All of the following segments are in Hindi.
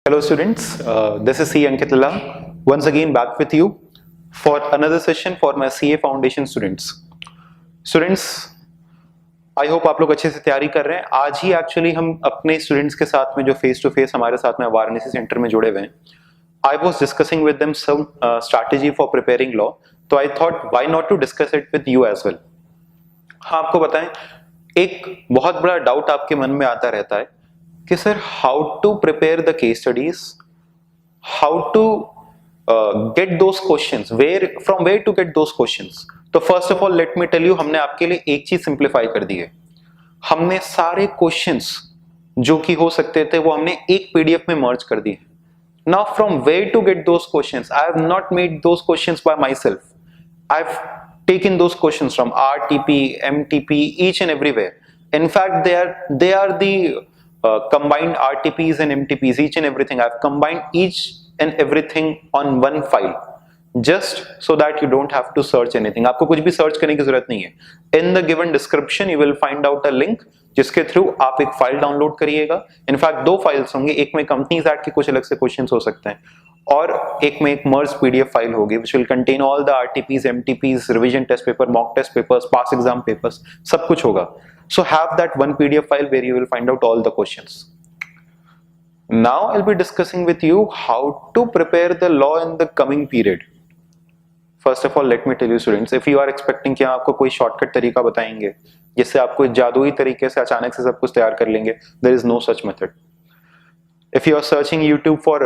Hello students, this is C. Ankit Lalla, once again back with you for another session for my CA Foundation students. Students, I hope आप लोग अच्छे से तैयारी कर रहे हैं. आज ही एक्चुअली हम अपने स्टूडेंट्स के साथ में जो फेस टू फेस हमारे साथ में वाराणसी सेंटर में जुड़े हुए हैं, I was discussing with them some strategy for preparing law, तो I thought why not to discuss it with you as well. हाँ, आपको बताएं, एक बहुत बड़ा डाउट आपके मन में आता रहता है कि sir how to prepare the case studies, how to get those questions, from where to get those questions. तो first of all let me tell you, हमने आपके लिए एक चीज सिंप्लीफाई कर दी है. हमने सारे क्वेश्चंस जो कि हो सकते थे वो हमने एक पीडीएफ में मर्ज कर दिए. Now from where to get those questions, I have not made those questions by myself. I have taken those questions from RTP, MTP, each and everywhere. In fact, they are the combined RTPs and MTPs, each and everything. I've combined each and everything on one file, just so that you don't have to search anything. आपको कुछ भी search करने की जरूरत नहीं है. In the given description, you will find out a link जिसके थ्रू आप एक फाइल डाउनलोड करिएगा. इनफैक्ट दो फाइल्स होंगे, एक में कंपनीज एक्ट के कुछ अलग से क्वेश्चंस हो सकते हैं और एक में एक मर्ज पीडीएफ फाइल होगी which will contain all the RTPs, MTPs, revision test paper, mock test papers, past exam papers, सब कुछ होगा. So have that one PDF file where you will find out all the questions. Now I'll be discussing with you how to prepare the law in the coming period. First of all, let me tell you students, if you are expecting कि आपको कोई शॉर्टकट तरीका बताएंगे जिससे आप कोई जादुई तरीके से अचानक से सब कुछ तैयार कर लेंगे, there is no such method. If you are searching YouTube for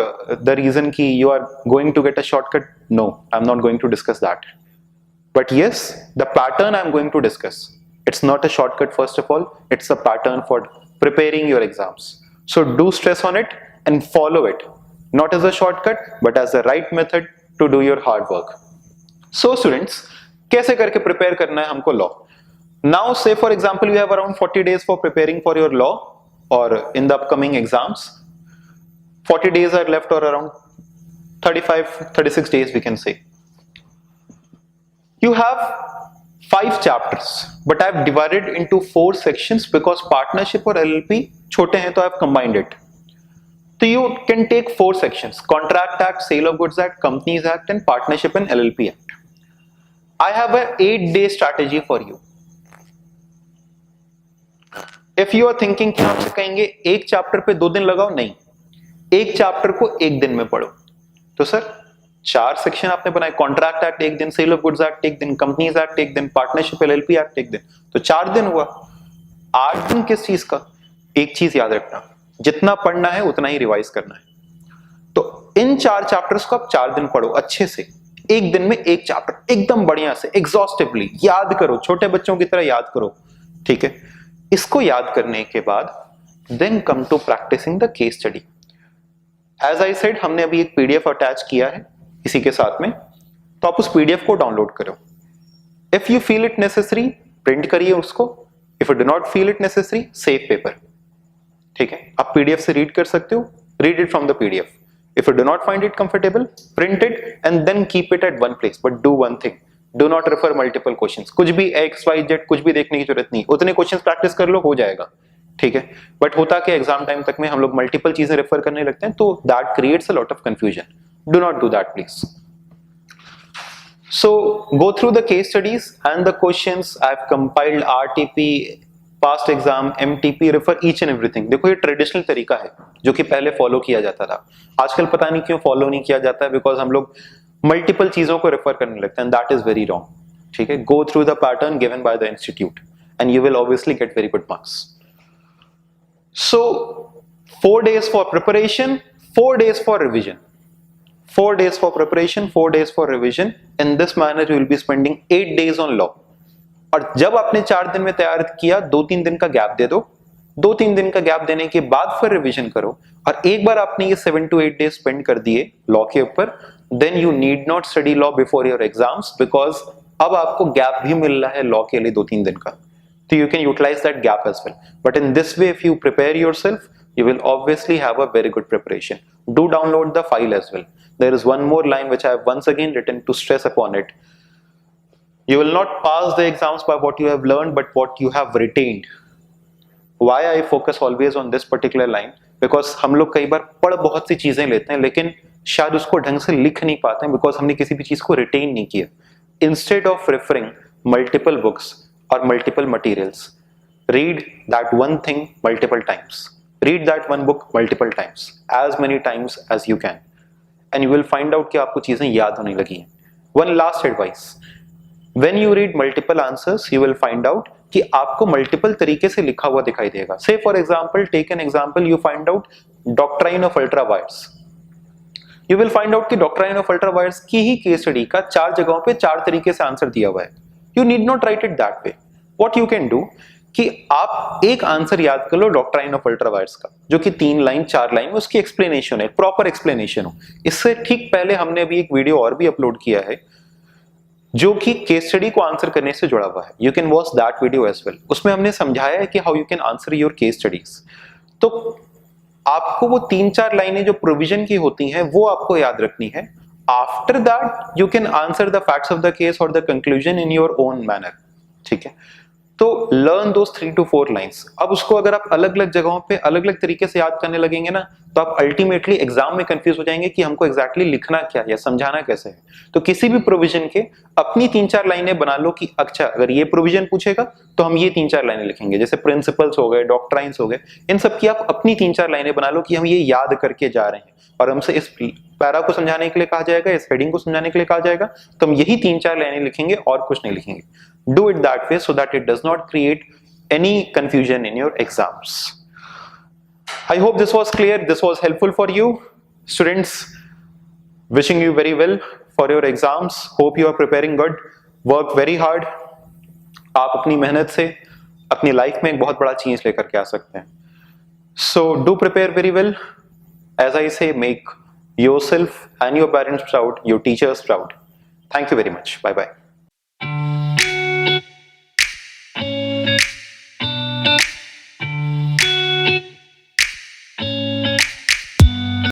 the reason कि you are going to get a shortcut, no, I'm not going to discuss that. But yes, the pattern I'm going to discuss. It's not a shortcut first of all, it's a pattern for preparing your exams. So do stress on it and follow it. Not as a shortcut, but as the right method to do your hard work. So students, कैसे करके prepare करना है हमको law? Now say for example you have around 40 days for preparing for your law or in the upcoming exams. 40 days are left or around 35-36 days we can say. You have 5 chapters but I have divided into 4 sections because partnership or LLP छोटे हैं तो I have combined it. So you can take 4 sections: Contract Act, Sale of Goods Act, Companies Act and Partnership and LLP Act. I have a 8-day strategy for you. If you are thinking कि आपसे कहेंगे एक चैप्टर पे 2 दिन लगाओ, नहीं, एक चैप्टर को एक दिन में पढ़ो. तो सर 4 सेक्शन आपने बनाए, कॉन्ट्रैक्ट एक्ट एक दिन, सेल ऑफ गुड्स एक्ट एक दिन, कंपनीज एक्ट एक दिन, पार्टनरशिप एलएलपी एक्ट एक दिन, तो 4 दिन हुआ. 8 दिन किस चीज का? एक चीज याद रखना, जितना पढ़ना है उतना ही रिवाइज करना है. तो इन 4 चैप्टर्स को आप 4 दिन पढ़ो अच्छे से. एक दिन में एक चैप्टर एकदम बढ़िया से एग्जॉस्टिवली याद करो, छोटे बच्चों की तरह याद करो. ठीक है, इसको याद करने के बाद then come to practising the case study. As I said, हमने अभी एक पीडीएफ अटैच किया है इसी के साथ में, तो आप उस पीडीएफ को डाउनलोड करो. If you feel it necessary print करिए उसको. If you do not feel it necessary, save paper. ठीक है, आप पीडीएफ से रीड कर सकते हो, read it from the PDF. If you do not find it comfortable, print it and then keep it at one place. But do one thing, do not refer multiple questions. कुछ भी XYZ कुछ भी देखने की जरूरत नहीं, उतने क्वेश्चंस प्रैक्टिस कर लो, हो जाएगा. ठीक है, बट होता कि एग्जाम टाइम तक में हम लोग मल्टीपल चीजें रेफर करने लगते हैं, तो that creates a lot of confusion. Do not do that please. So go through the case studies and the questions. I have compiled RTP, past exam, MTP, refer each and everything. देखो ये ट्रेडिशनल तरीका है जो कि पहले फॉलो किया जाता था. आजकल पता नहीं क्यों फॉलो नहीं किया जाता है, बिकॉज हम लोग मल्टीपल चीजों को रेफर करने लगते हैं. That is very wrong. ठीक है, go through the pattern given by the institute and you will obviously get very good marks. So 4 days for preparation, 4 days for revision. 4 days for preparation, 4 days for revision. In this manner you will be spending 8 days on law. और जब आपने 4 दिन में तैयार किया, 2-3 दिन का गैप दे दो. 2-3 दिन का गैप देने के बाद फिर रिविजन करो. और एक बार आपने ये 7 to 8 days स्पेंड कर दिए लॉ के ऊपर, then you need not study law before your exams, because अब आपको गैप भी मिल रहा है लॉ के लिए 2-3 दिन का. So you can utilize that gap as well. But in this way, if you prepare yourself, you will obviously have a very good preparation. Do download the file as well. There is one more line which I have once again written to stress upon it. You will not pass the exams by what you have learned, but what you have retained. Why I focus always on this particular line? Because हम लोग कई बार पढ़ बहुत सी चीजें लेते हैं लेकिन शायद उसको ढंग से लिख नहीं पाते हैं बिकॉज हमने किसी भी चीज को रिटेन नहीं किया. Instead of referring multiple books और multiple materials, read that one thing multiple times. Read that one book multiple times, as many times as you can, and you will find out कि आपको चीजें याद होने लगी हैं. One last advice: when you read multiple answers, you will find out कि आपको multiple तरीके से लिखा हुआ दिखाई देगा. Say for example, take an example, you find out doctrine of ultrawires. You will find out कि doctrine of ultrawires की ही case study का 4 जगहों पे 4 तरीके से आंसर दिया हुआ है. You need not write it that way. What you can do कि आप एक आंसर याद कर लो डॉक्ट्राइन ऑफ अल्ट्रावायर्स का, जो कि 3 लाइन 4 लाइन में उसकी एक्सप्लेनेशन है, प्रॉपर एक्सप्लेनेशन हो. इससे ठीक पहले हमने अभी एक वीडियो और भी अपलोड किया है जो कि केस स्टडी को आंसर करने से जुड़ा हुआ है. You can watch that video as well. उसमें हमने समझाया है कि how you can answer your case studies. तो आपको वो 3-4 लाइनें जो प्रोविजन की होती हैं वो आपको याद रखनी है. After that you can answer the facts of the case और the conclusion in your own manner. ठीक है, तो लर्न दोस 3 to 4 लाइन्स. अब उसको अगर आप अलग अलग जगहों पे अलग अलग तरीके से याद करने लगेंगे ना तो आप अल्टीमेटली एग्जाम में कंफ्यूज हो जाएंगे कि हमको एग्जैक्टली लिखना क्या है या समझाना कैसे है. तो किसी भी प्रोविजन के अपनी 3-4 लाइनें बना लो कि अच्छा अगर ये प्रोविजन पूछेगा तो हम ये 3-4 लाइनें लिखेंगे. जैसे प्रिंसिपल्स हो गए, डॉक्ट्राइन्स हो गए, इन सब की आप अपनी 3-4 लाइनें बना लो कि हम ये याद करके जा रहे हैं और हमसे इस पैरा को समझाने के लिए कहा जाएगा, इस हेडिंग को समझाने के लिए कहा जाएगा, तो हम यही 3-4 लाइनें लिखेंगे और कुछ नहीं लिखेंगे. Do it that way so that it does not create any confusion in your exams. I hope this was clear, this was helpful for you. Students, wishing you very well for your exams. Hope you are preparing good. Work very hard. आप अपनी मेहनत से अपनी लाइफ में एक बहुत बड़ा चीज लेकर के आ सकते हैं. So do prepare very well. As I say, make yourself and your parents proud, your teachers proud. Thank you very much. Bye bye.